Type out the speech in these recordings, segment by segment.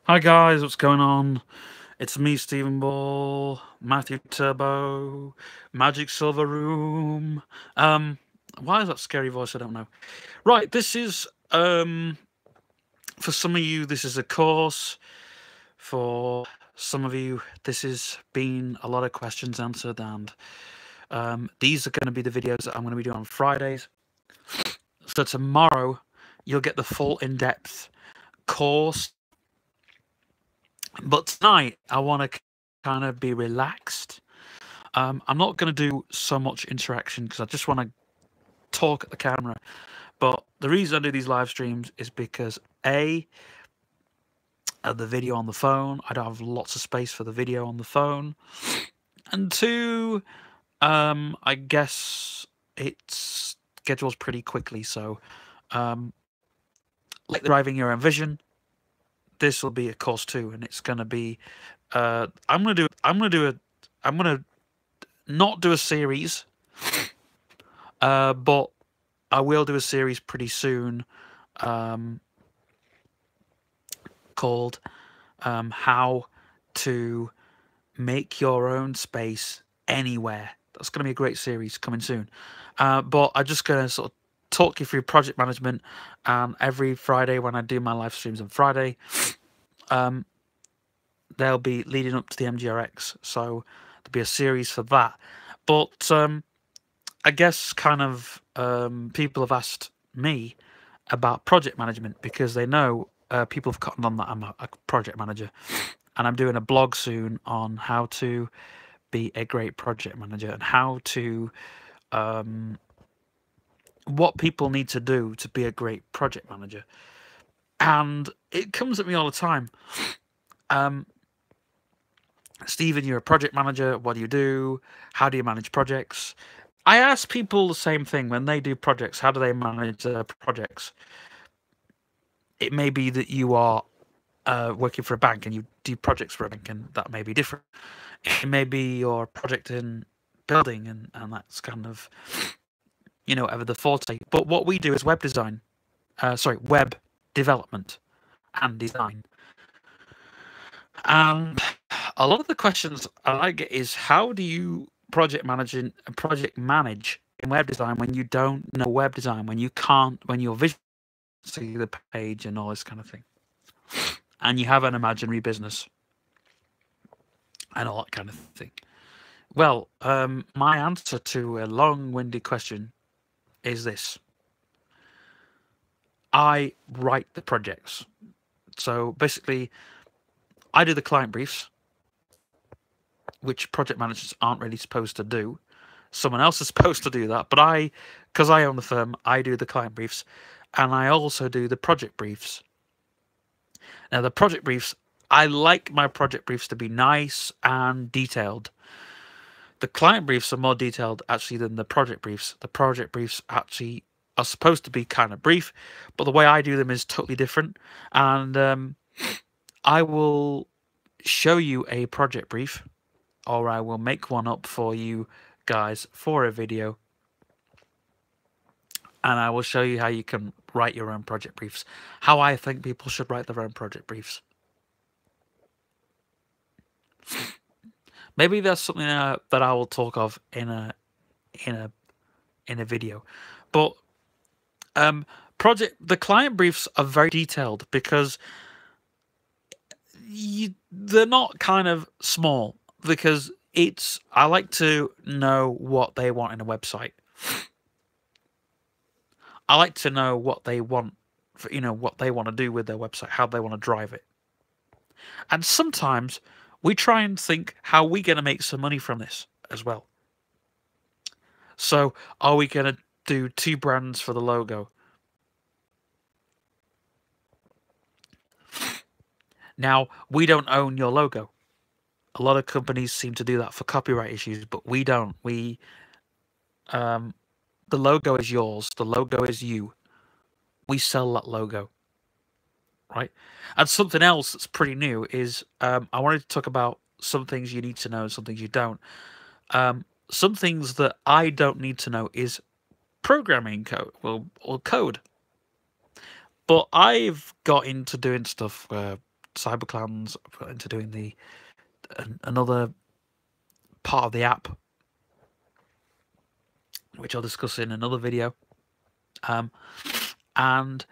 Hi guys, what's going on? It's me, Stephen Ball, Matthew Turbo, Magic Silver Room. Why is that scary voice? I don't know. Right, this is for some of you, this is a course. For some of you, this has been a lot of questions answered, and these are going to be the videos that I'm going to be doing on Fridays. So tomorrow, you'll get the full in-depth course. But tonight, I want to kind of be relaxed. I'm not going to do so much interaction because I just want to talk at the camera. But the reason I do these live streams is because A, the video on the phone, I don't have lots of space for the video on the phone. And two, I guess it schedules pretty quickly. So, like the driving your own vision, this will be a course too, and it's going to be. I'm gonna not do a series, but I will do a series pretty soon, called How to Make Your Own Space Anywhere. That's going to be a great series coming soon. But I'm just going to sort of talk you through project management. Every Friday when I do my live streams on Friday, they'll be leading up to the MGRX. So there'll be a series for that. But I guess kind of people have asked me about project management because they know people have cottoned on that I'm a project manager, and I'm doing a blog soon on how to be a great project manager and how to what people need to do to be a great project manager. And it comes at me all the time. Stephen, you're a project manager. What do you do? How do you manage projects? I ask people the same thing when they do projects. How do they manage their projects? It may be that you are working for a bank and you do projects for a bank, and that may be different. It may be your project in building, and that's kind of, ever the forte. But what we do is web design, web development and design. And a lot of the questions I get is, how do you project manage in web design when you don't know web design, when you're visual see the page and all this kind of thing, and you have an imaginary business and all that kind of thing. Well, my answer to a long-winded question is this. I write the projects. So basically, I do the client briefs, which project managers aren't really supposed to do. Someone else is supposed to do that, but because I own the firm, I do the client briefs, and I also do the project briefs. Now, the project briefs, I like my project briefs to be nice and detailed. The client briefs are more detailed actually than the project briefs. The project briefs actually are supposed to be kind of brief, but the way I do them is totally different. And I will show you a project brief, or I will make one up for you guys for a video, and I will show you how you can write your own project briefs, how I think people should write their own project briefs. Maybe that's something that I will talk of in a video. But the client briefs are very detailed because they're not kind of small, because I like to know what they want in a website. I like to know what they want, what they want to do with their website, how they want to drive it. And sometimes we try and think, how are we going to make some money from this as well? So are we going to do 2 brands for the logo? Now, we don't own your logo. A lot of companies seem to do that for copyright issues, but we don't. The logo is yours. The logo is you. We sell that logo, right? And something else that's pretty new is I wanted to talk about some things you need to know and some things you don't. Some things that I don't need to know is programming code, or code. But I've got into doing stuff CyberClans. I've got into doing the another part of the app, which I'll discuss in another video. And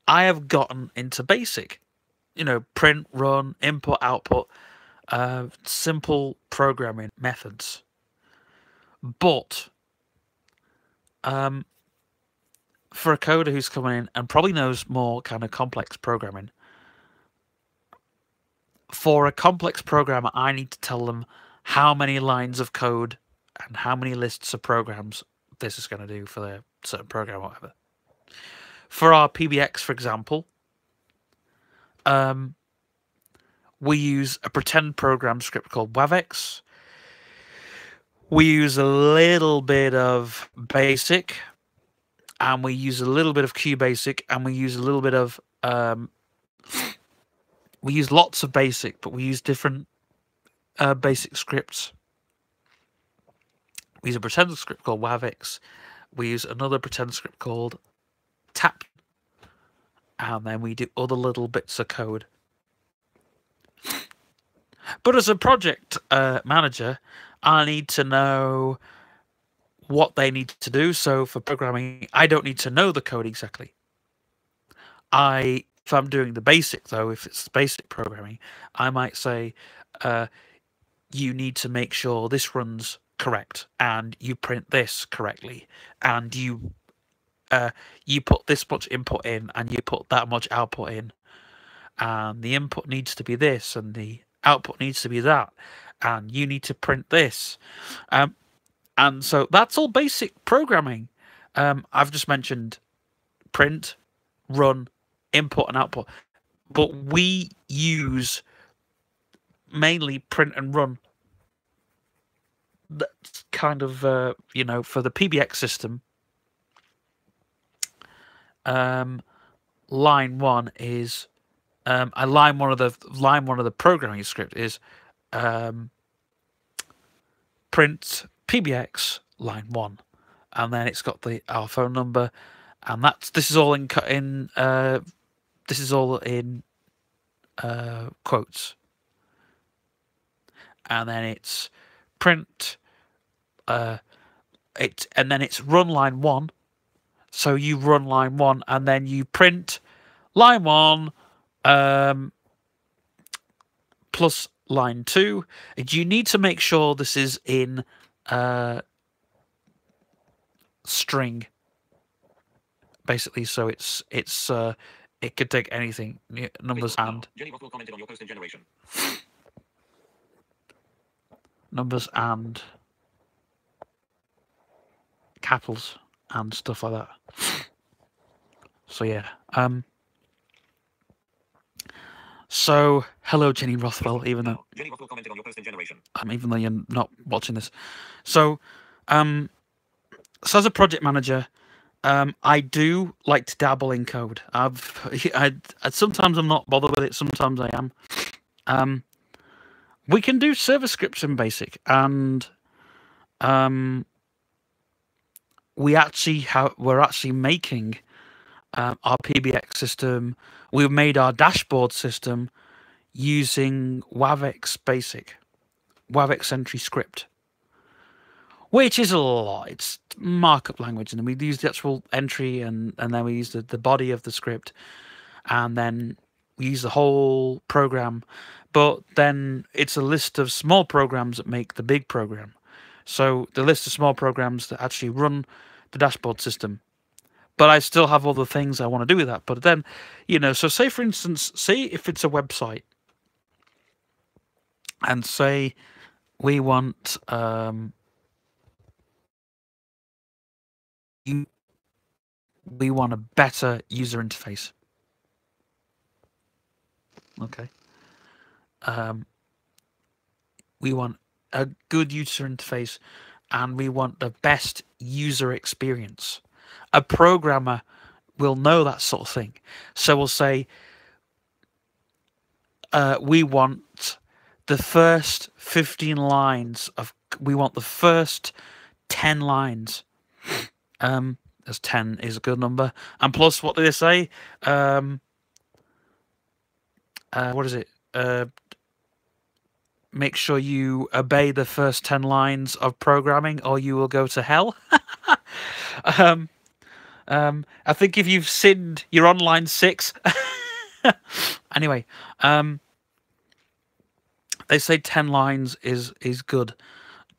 I have gotten into basic, print, run, input, output, simple programming methods. But for a coder who's coming in and probably knows more kind of complex programming, for a complex programmer, I need to tell them how many lines of code and how many lists of programs this is going to do for their certain program or whatever. For our PBX, for example, we use a pretend program script called WAVX. We use a little bit of BASIC, and we use a little bit of QBasic, and we use a little bit of we use lots of BASIC, but we use different BASIC scripts. We use a pretend script called WAVX. We use another pretend script called TAP, and then we do other little bits of code. But as a project manager, I need to know what they need to do. So for programming, I don't need to know the code exactly. If I'm doing the basic, though, if it's basic programming, I might say, you need to make sure this runs correct, and you print this correctly, and you put this much input in, and you put that much output in, and the input needs to be this, and the output needs to be that, and you need to print this. And so that's all basic programming. I've just mentioned print, run, input, and output. But we use mainly print and run. That's kind of, for the PBX system, line one is, line one of the programming script is print PBX line 1, and then it's got our phone number, and this is all in quotes, and then it's print and then it's run line 1. So you run line 1, and then you print line 1 plus line 2. You need to make sure this is in string, basically. So it could take anything, numbers and Jenny Russell commented on your post in Generation. Numbers and capitals and stuff like that. So yeah. So hello, Jenny Rothwell. Even though Jenny Rothwell commented on your post in Generation. Even though you're not watching this, so as a project manager, I do like to dabble in code. Sometimes I'm not bothered with it. Sometimes I am. We can do server scripts in BASIC, and we're actually making our PBX system. We've made our dashboard system using WAVX BASIC, WAVX entry script, which is a lot. It's markup language, and we use the actual entry, and then we use the body of the script, and then we use the whole program. But then it's a list of small programs that make the big program. So the list of small programs that actually run the dashboard system. But I still have all the things I want to do with that. But then, so say, for instance, if it's a website, and say we want we want a better user interface. Okay. We want a good user interface, and we want the best user experience. A programmer will know that sort of thing. So we'll say, we want the first 15 lines we want the first 10 lines. As 10 is a good number. And plus, what do they say? what is it? Make sure you obey the first 10 lines of programming or you will go to hell. I think if you've sinned, you're on line 6. Anyway, they say 10 lines is good.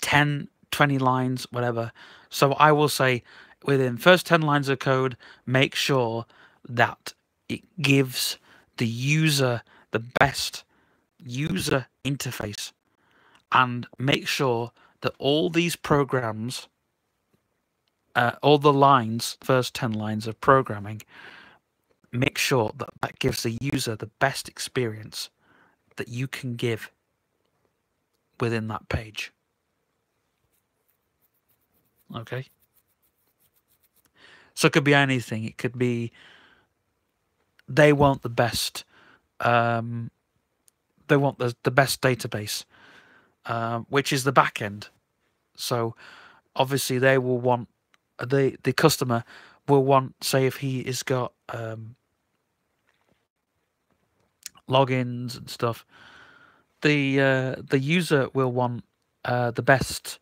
10, 20 lines, whatever. So I will say within first 10 lines of code, make sure that it gives the user the best user interface, and make sure that all these programs, all the lines, first 10 lines of programming, make sure that that gives the user the best experience that you can give within that page. Okay? So it could be anything. It could be they want the best, they want the best database, which is the back end. So obviously they will want, the customer will want, say if he has got logins and stuff, the user will want the best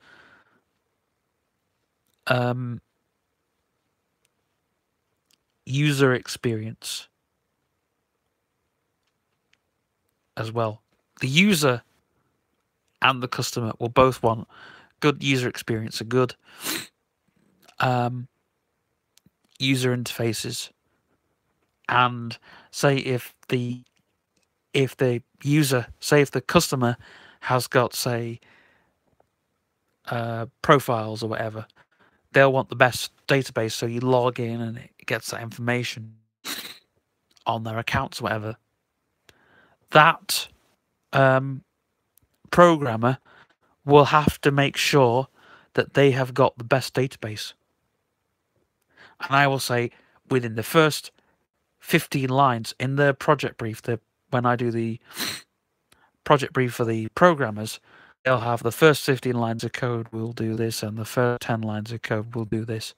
user experience as well. The user and the customer will both want good user experience, a good user interfaces. And say if the user, say if the customer has got, say, profiles or whatever, they'll want the best database, so you log in and it gets that information on their accounts or whatever. That programmer will have to make sure that they have got the best database. And I will say within the first 15 lines in the project brief, when I do the project brief for the programmers, they'll have the first 15 lines of code will do this, and the first 10 lines of code will do this.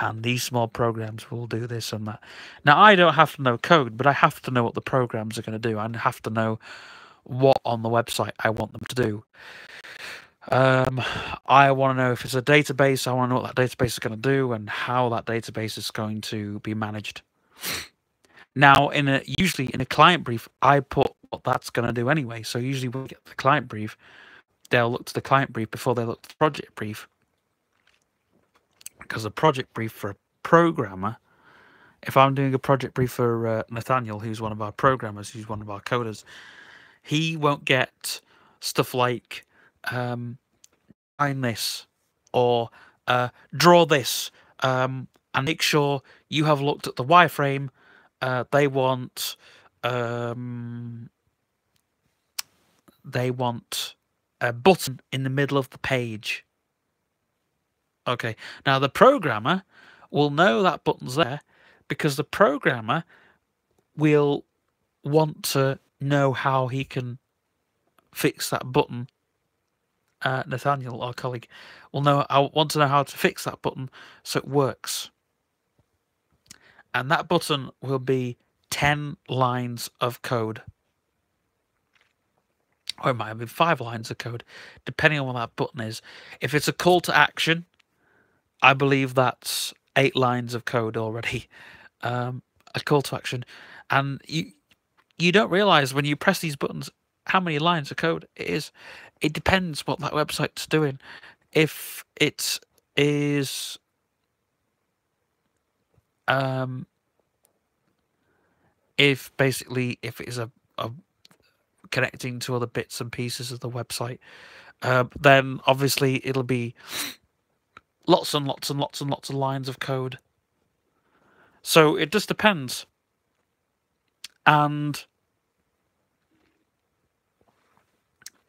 And these small programs will do this and that. Now, I don't have to know code, but I have to know what the programs are going to do. I have to know what on the website I want them to do. I want to know if it's a database. I want to know what that database is going to do and how that database is going to be managed. Now, usually in a client brief, I put what that's going to do anyway. So usually when we get the client brief, they'll look to the client brief before they look to the project brief. Because the project brief for a programmer, if I'm doing a project brief for Nathaniel, who's one of our programmers, who's one of our coders, he won't get stuff like find this or draw this, and make sure you have looked at the wireframe. They want a button in the middle of the page. Okay, now the programmer will know that button's there because the programmer will want to know how he can fix that button. Nathaniel, our colleague, will want to know how to fix that button so it works. And that button will be 10 lines of code. Or it might have been 5 lines of code, depending on what that button is. If it's a call to action, I believe that's 8 lines of code already. A call to action. And you don't realize when you press these buttons how many lines of code it is. It depends what that website's doing. If it is if it is a connecting to other bits and pieces of the website, then obviously it'll be lots and lots and lots and lots of lines of code. So it just depends. And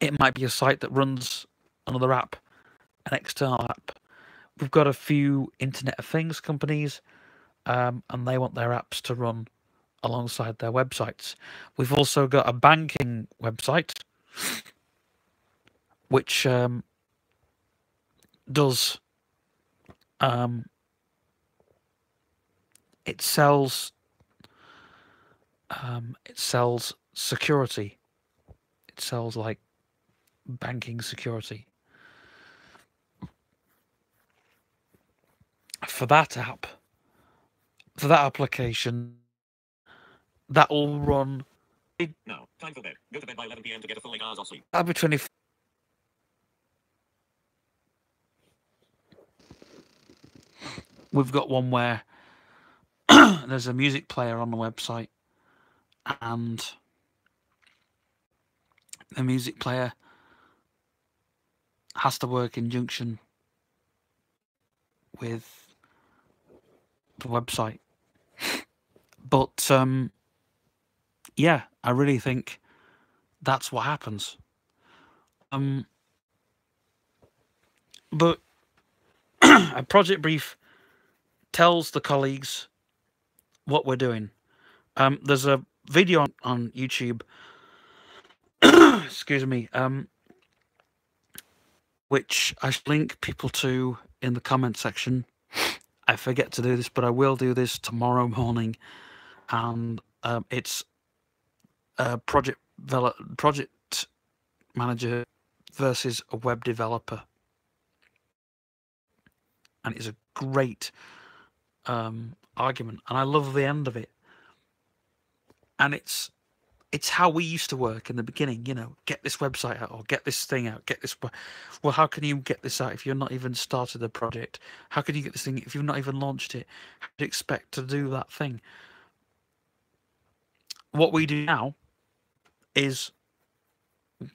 it might be a site that runs another app, an external app. We've got a few Internet of Things companies, and they want their apps to run alongside their websites. We've also got a banking website, which does it sells It sells security. It sells like banking security. For that app, for that application, that will run. Now, time for bed. Go to bed by 11 p.m. to get a full 8 hours of sleep. That'll be 20. We've got one where there's a music player on the website, and the music player has to work in junction with the website. But yeah, I really think that's what happens. But a project brief tells the colleagues what we're doing. There's a video on YouTube, excuse me, which I should link people to in the comment section. I forget to do this, but I will do this tomorrow morning. And it's a project manager versus a web developer. And it's a great argument, and I love the end of it. And it's how we used to work in the beginning, you know, get this website out or get this thing out, get this. Well, how can you get this out if you're not even started the project? How can you get this thing if you've not even launched it? How do you expect to do that thing? What we do now is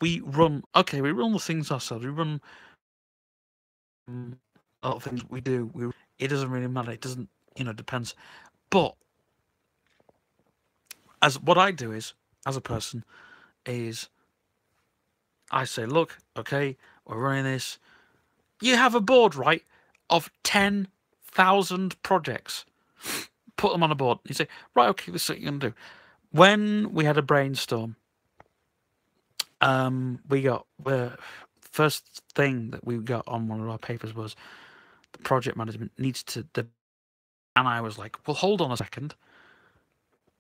we run the things ourselves. We run a lot of things we do. It doesn't really matter. It doesn't, depends. But as what I do is, as a person, is I say, look, okay, we're running this. You have a board, right, of 10,000 projects. Put them on a board. You say, right, okay, this is what you're going to do. When we had a brainstorm, we got the first thing that we got on one of our papers was the project management needs to. And I was like, well, hold on a second.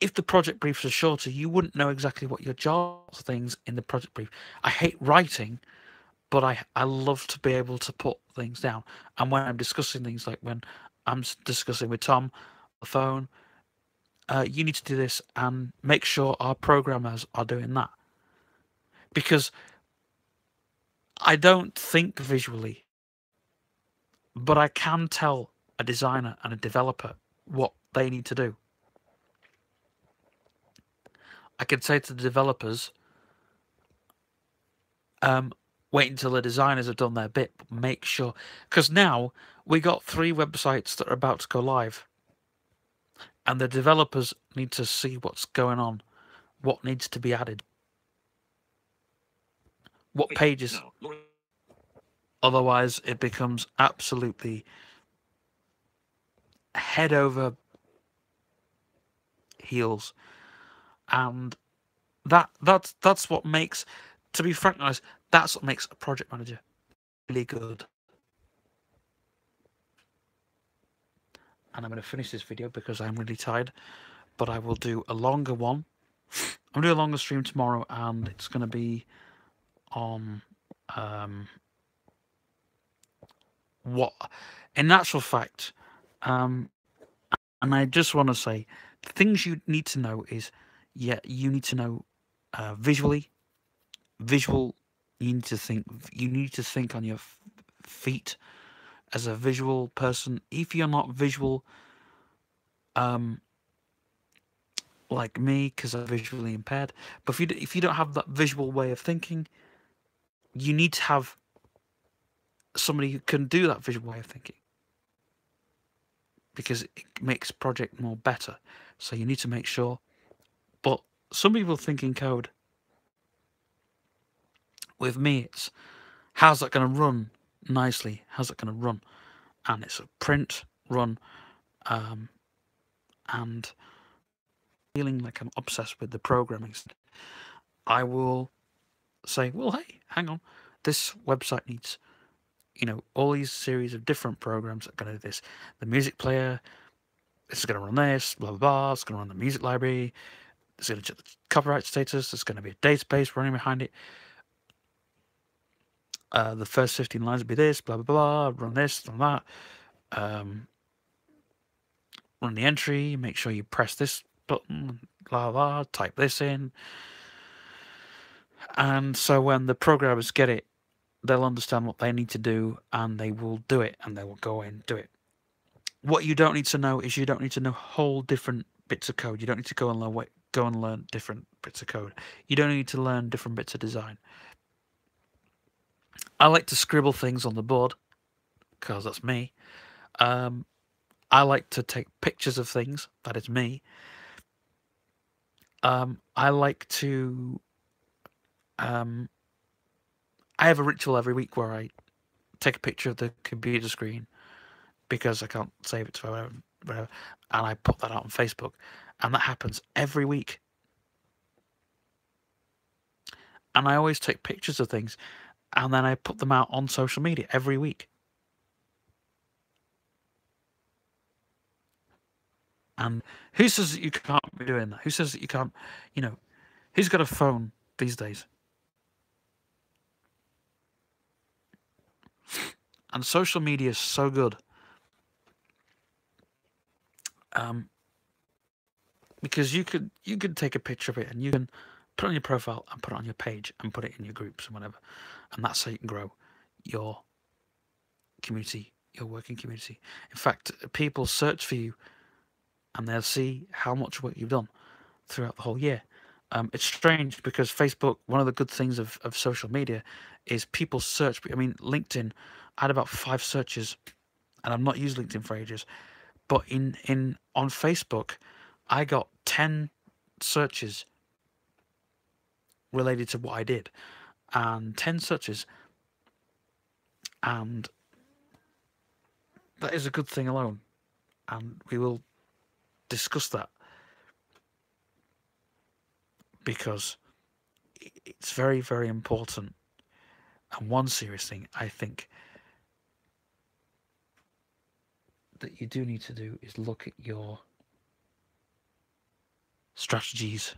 If the project briefs are shorter, you wouldn't know exactly what your job things in the project brief. I hate writing, but I love to be able to put things down. And when I'm discussing things, like when I'm discussing with Tom on the phone, you need to do this and make sure our programmers are doing that. Because I don't think visually, but I can tell a designer and a developer what they need to do. I can say to the developers, wait until the designers have done their bit, but make sure. Because now we got 3 websites that are about to go live. And the developers need to see what's going on, what needs to be added, what pages. Otherwise, it becomes absolutely head over heels. And that's what makes, to be frank, that's what makes a project manager really good. And I'm going to finish this video because I'm really tired, but I will do a longer one. I'm doing a longer stream tomorrow, and it's going to be on what, in actual fact, and I just want to say, the things you need to know is, you need to know visually. Visual, you need to think on your feet as a visual person. If you're not visual, like me, because I'm visually impaired, but if you don't have that visual way of thinking, you need to have somebody who can do that visual way of thinking, because it makes project more better. So you need to make sure. But some people think in code. With me, it's how's that going to run nicely? How's it going to run? And it's a print run, and feeling like I'm obsessed with the programming. I will say, well, hey, hang on, this website needs, all these series of different programs that are going to do this. The music player, this is going to run this, blah, blah, blah. It's going to run the music library. It's going to check the copyright status. There's going to be a database running behind it. The first 15 lines will be this, blah, blah, blah, run this, run that. Run the entry, make sure you press this button, blah, blah, type this in. And so when the programmers get it, they'll understand what they need to do, and they will do it, and they will go in and do it. What you don't need to know is you don't need to know whole different bits of code. You don't need to go and learn different bits of code. You don't need to learn different bits of design. I like to scribble things on the board because that's me. I like to take pictures of things. That is me. I like to. I have a ritual every week where I take a picture of the computer screen because I can't save it to whatever, and I put that out on Facebook, and that happens every week. And I always take pictures of things, and then I put them out on social media every week. And who says that you can't be doing that? Who says that you can't, who's got a phone these days? And social media is so good. Because you could take a picture of it and you can put it on your profile and put it on your page and put it in your groups and whatever. And that's how you can grow your community, your working community. In fact, people search for you and they'll see how much work you've done throughout the whole year. It's strange because Facebook, one of the good things of social media is people search. I mean, LinkedIn, I had about 5 searches, and I've not used LinkedIn for ages. But on Facebook, I got 10 searches related to what I did, and 10 searches, and that is a good thing alone, and we will discuss that because it's very, very important. And one serious thing I think that you do need to do is look at your strategies